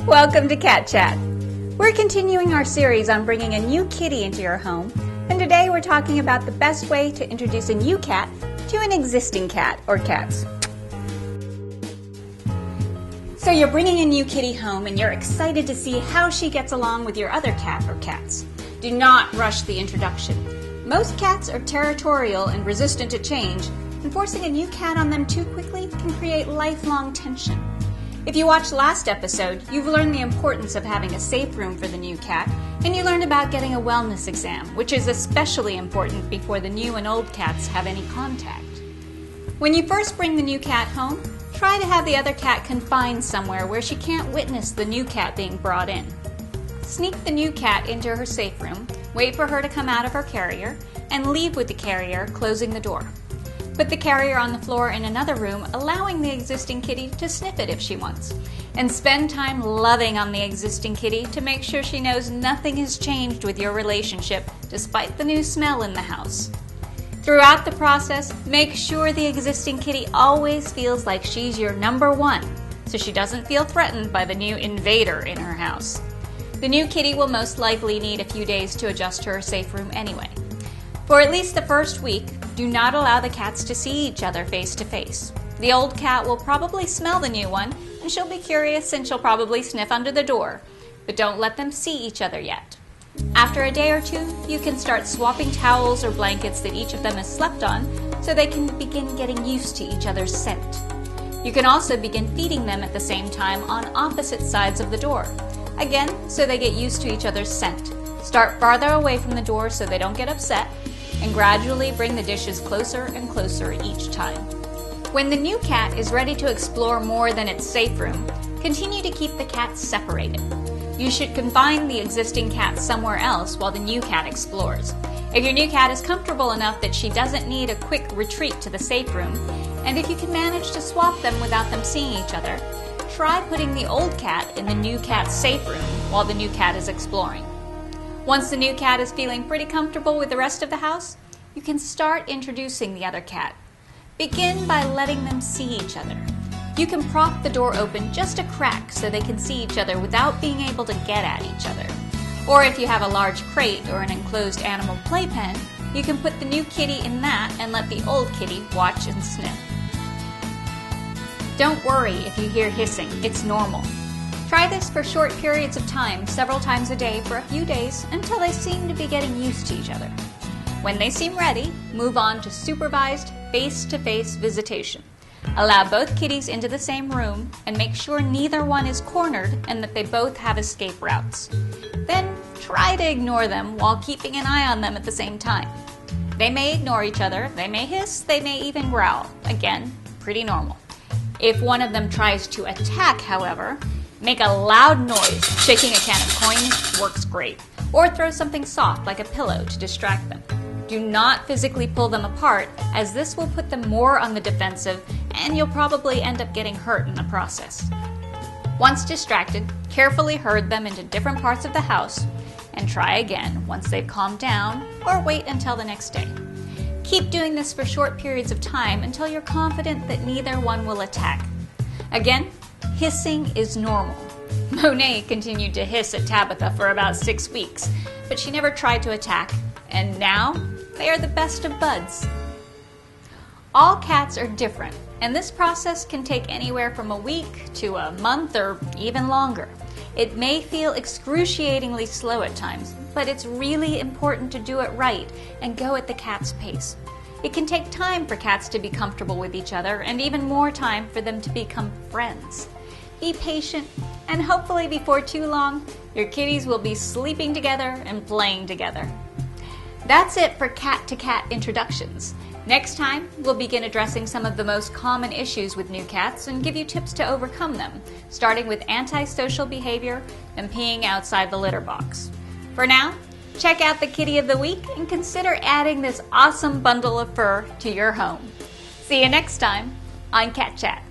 Welcome to Cat Chat. We're continuing our series on bringing a new kitty into your home, and today we're talking about the best way to introduce a new cat to an existing cat or cats. So you're bringing a new kitty home and you're excited to see how she gets along with your other cat or cats. Do not rush the introduction. Most cats are territorial and resistant to change, and forcing a new cat on them too quickly can create lifelong tension. If you watched last episode, you've learned the importance of having a safe room for the new cat, and you learned about getting a wellness exam, which is especially important before the new and old cats have any contact. When you first bring the new cat home, try to have the other cat confined somewhere where she can't witness the new cat being brought in. Sneak the new cat into her safe room, wait for her to come out of her carrier, and leave with the carrier, closing the door. Put the carrier on the floor in another room, allowing the existing kitty to sniff it if she wants. And spend time loving on the existing kitty to make sure she knows nothing has changed with your relationship, despite the new smell in the house. Throughout the process, make sure the existing kitty always feels like she's your number one, so she doesn't feel threatened by the new invader in her house. The new kitty will most likely need a few days to adjust to her safe room anyway. For at least the first week, do not allow the cats to see each other face to face. The old cat will probably smell the new one, and she'll be curious and she'll probably sniff under the door, but don't let them see each other yet. After a day or two, you can start swapping towels or blankets that each of them has slept on so they can begin getting used to each other's scent. You can also begin feeding them at the same time on opposite sides of the door, again so they get used to each other's scent. Start farther away from the door so they don't get upset, and gradually bring the dishes closer and closer each time. When the new cat is ready to explore more than its safe room, continue to keep the cats separated. You should confine the existing cat somewhere else while the new cat explores. If your new cat is comfortable enough that she doesn't need a quick retreat to the safe room, and if you can manage to swap them without them seeing each other, try putting the old cat in the new cat's safe room while the new cat is exploring. Once the new cat is feeling pretty comfortable with the rest of the house, you can start introducing the other cat. Begin by letting them see each other. You can prop the door open just a crack so they can see each other without being able to get at each other. Or if you have a large crate or an enclosed animal playpen, you can put the new kitty in that and let the old kitty watch and sniff. Don't worry if you hear hissing, it's normal. Try this for short periods of time, several times a day for a few days until they seem to be getting used to each other. When they seem ready, move on to supervised face-to-face visitation. Allow both kitties into the same room and make sure neither one is cornered and that they both have escape routes. Then try to ignore them while keeping an eye on them at the same time. They may ignore each other, they may hiss, they may even growl. Again, pretty normal. If one of them tries to attack, however, make a loud noise. Shaking a can of coins works great. Or throw something soft like a pillow to distract them. Do not physically pull them apart, as this will put them more on the defensive and you'll probably end up getting hurt in the process. Once distracted, carefully herd them into different parts of the house and try again once they've calmed down, or wait until the next day. Keep doing this for short periods of time until you're confident that neither one will attack. Again, hissing is normal. Monet continued to hiss at Tabitha for about 6 weeks, but she never tried to attack, and now they are the best of buds. All cats are different, and this process can take anywhere from a week to a month or even longer. It may feel excruciatingly slow at times, but it's really important to do it right and go at the cat's pace. It can take time for cats to be comfortable with each other, and even more time for them to become friends. Be patient, and hopefully before too long, your kitties will be sleeping together and playing together. That's it for cat-to-cat introductions. Next time, we'll begin addressing some of the most common issues with new cats and give you tips to overcome them, starting with antisocial behavior and peeing outside the litter box. For now, check out the Kitty of the Week and consider adding this awesome bundle of fur to your home. See you next time on Cat Chat.